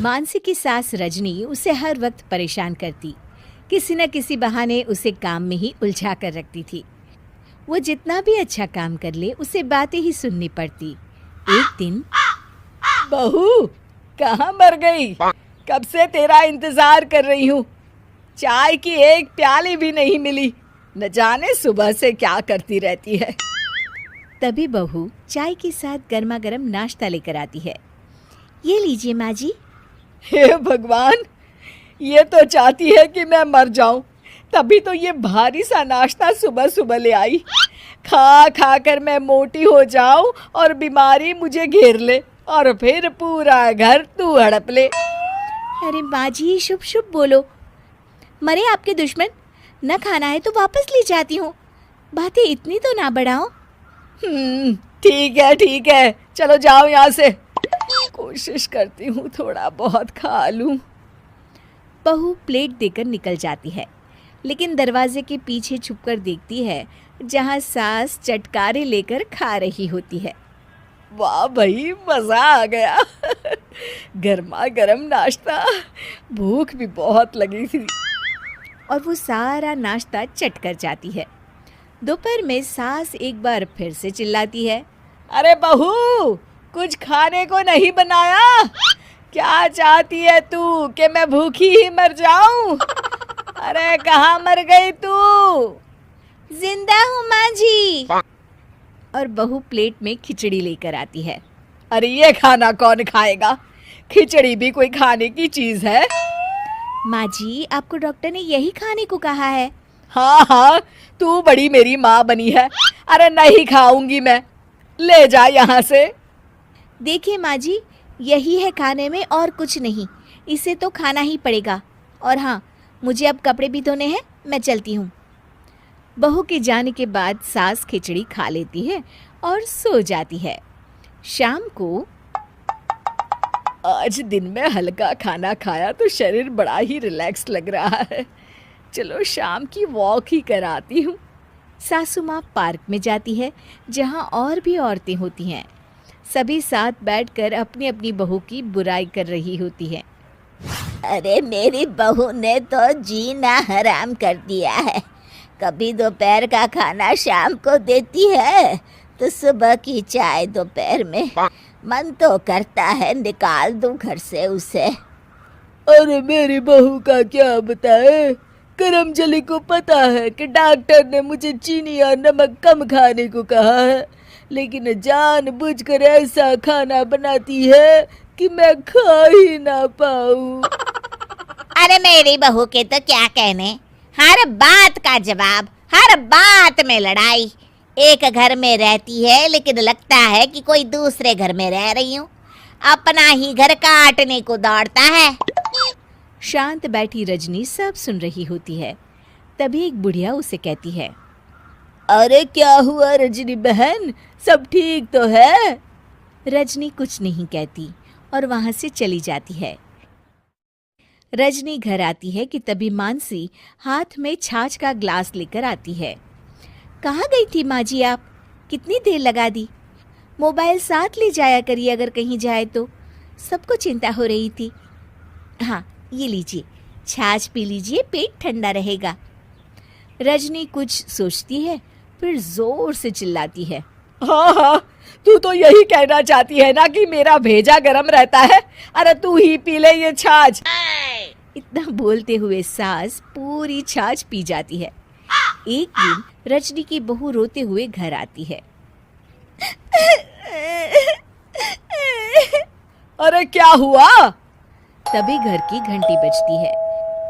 मानसी की सास रजनी उसे हर वक्त परेशान करती, किसी न किसी बहाने उसे काम में ही उलझा कर रखती थी। वो जितना भी अच्छा काम कर ले उसे बातें ही सुननी पड़ती। एक दिन, बहू कहाँ मर गई? कब से तेरा इंतजार कर रही हूँ। चाय की एक प्याली भी नहीं मिली। न जाने सुबह से क्या करती रहती है। तभी बहू चाय के साथ गर्मा गर्म नाश्ता लेकर आती है। ये लीजिए माँ जी। हे भगवान, ये तो चाहती है कि मैं मर जाऊं, तभी तो ये भारी सा नाश्ता सुबह सुबह ले आई। खा खा कर मैं मोटी हो जाऊं और बीमारी मुझे घेर ले और फिर पूरा घर तू हड़प ले। अरे माँ जी, शुभ शुभ बोलो। मरे आपके दुश्मन, न खाना है तो वापस ले जाती हूँ। बातें इतनी तो ना बढ़ाओ। ठीक है, चलो जाओ यहाँ से। कोशिश करती हूँ थोड़ा बहुत खा लूँ। बहू प्लेट देकर निकल जाती है, लेकिन दरवाजे के पीछे छुपकर देखती है जहाँ सास चटकारे लेकर खा रही होती है। वाह भाई, मज़ा आ गया। गर्मा गर्म नाश्ता, भूख भी बहुत लगी थी। और वो सारा नाश्ता चट कर जाती है। दोपहर में सास एक बार फिर से चिल्लाती है, अरे बहू, कुछ खाने को नहीं बनाया? क्या चाहती है तू कि मैं भूखी ही मर जाऊं? अरे कहाँ मर गई तू? जिंदा हूँ माँ जी। और बहू प्लेट में खिचड़ी लेकर आती है। अरे ये खाना कौन खाएगा? खिचड़ी भी कोई खाने की चीज है? माँ जी, आपको डॉक्टर ने यही खाने को कहा है। हाँ, तू बड़ी मेरी माँ बनी है। अरे नहीं खाऊंगी मैं, ले जा यहाँ से। देखिए माँ जी, यही है खाने में और कुछ नहीं। इसे तो खाना ही पड़ेगा। और हाँ, मुझे अब कपड़े भी धोने हैं, मैं चलती हूँ। बहू के जाने के बाद सास खिचड़ी खा लेती है और सो जाती है। शाम को, आज दिन में हल्का खाना खाया तो शरीर बड़ा ही रिलैक्स लग रहा है। चलो शाम की वॉक ही कराती हूँ। सासू माँ पार्क में जाती है जहाँ और भी औरतें होती हैं। सभी साथ बैठकर अपनी अपनी बहू की बुराई कर रही होती हैं। अरे मेरी बहू ने तो जीना हराम कर दिया है। कभी दोपहर का खाना शाम को देती है तो सुबह की चाय दोपहर में। मन तो करता है निकाल दूं घर से उसे। अरे मेरी बहू का क्या बताए। करमजली को पता है कि डॉक्टर ने मुझे चीनी और नमक कम खाने को कहा है, लेकिन जानबूझकर ऐसा खाना बनाती है कि मैं खा ही ना पाऊं। अरे मेरी बहू के तो क्या कहने, हर बात का जवाब, हर बात में लड़ाई। एक घर में रहती है लेकिन लगता है कि कोई दूसरे घर में रह रही हूँ। अपना ही घर काटने को दौड़ता है। शांत बैठी रजनी सब सुन रही होती है। तभी एक बुढ़िया उसे कहती है, अरे क्या हुआ रजनी बहन, सब ठीक तो है? रजनी कुछ नहीं कहती और वहां से चली जाती है। रजनी घर आती है कि तभी मानसी हाथ में छाछ का ग्लास लेकर आती है। कहाँ गई थी माँ जी आप? कितनी देर लगा दी? मोबाइल साथ ले जाया करिए अगर कहीं जाए तो। सबको चिंता हो रही थी। हाँ, ये लीजिए, छाछ पी लीजिए, पेट ठंडा रहेगा। रजनी कुछ सोचती है, फिर जोर से चिल्लाती है, हाँ, तू तो यही कहना चाहती है ना कि मेरा भेजा गरम रहता है। अरे तू ही पी ले ये छाछ। इतना बोलते हुए सास पूरी छाछ पी जाती है। एक दिन रजनी की बहू रोते हुए घर आती है। अरे क्या हुआ? तभी घर की घंटी बजती है।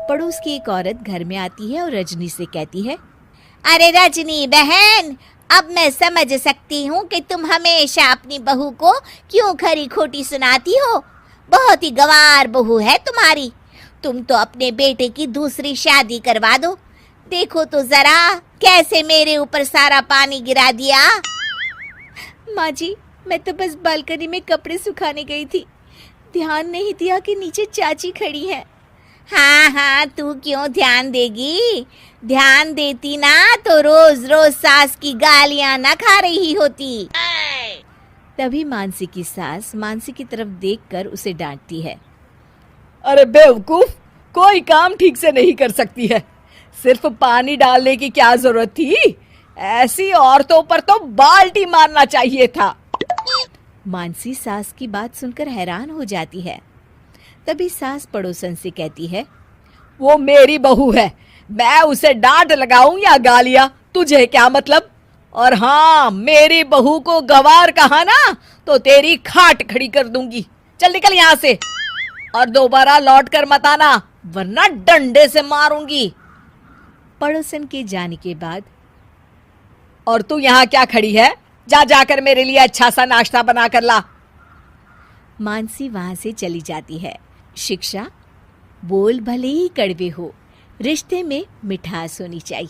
पड़ोस की एक औरत घर में आती है और रजनी से कहती है, अरे रजनी बहन, अब मैं समझ सकती हूँ कि तुम हमेशा अपनी बहू को क्यों खरी खोटी सुनाती हो। बहुत ही गंवार बहू है तुम्हारी। तुम तो अपने बेटे की दूसरी शादी करवा दो। देखो तो जरा कैसे मेरे ऊपर सारा पानी गिरा दिया। माँ जी, मैं तो बस बालकनी में कपड़े सुखाने गई थी, ध्यान नहीं दिया कि नीचे चाची खड़ी है। हाँ, तू क्यों ध्यान देगी? ध्यान देती ना तो रोज रोज सास की गालियां ना खा रही होती। तभी मानसी की सास मानसी की तरफ देखकर उसे डांटती है। अरे बेवकूफ, कोई काम ठीक से नहीं कर सकती है। सिर्फ पानी डालने की क्या जरूरत थी? ऐसी औरतों पर तो बाल्टी मारना चाहिए था। मानसी सास की बात सुनकर हैरान हो जाती है। तभी सास पड़ोसन से कहती है, वो मेरी बहू है, मैं उसे डांट लगाऊं या गालियां, तुझे क्या मतलब? और हाँ, मेरी बहू को गवार कहा ना तो तेरी खाट खड़ी कर दूंगी। चल निकल यहाँ से, और दोबारा लौट कर मत आना, वरना डंडे से मारूंगी। पड़ोसन के जाने के बाद, और तू यहाँ क्या खड़ी है? जा जाकर मेरे लिए अच्छा सा नाश्ता बना कर ला। मानसी वहां से चली जाती है। शिक्षा, बोल भले ही कड़वे हो, रिश्ते में मिठास होनी चाहिए।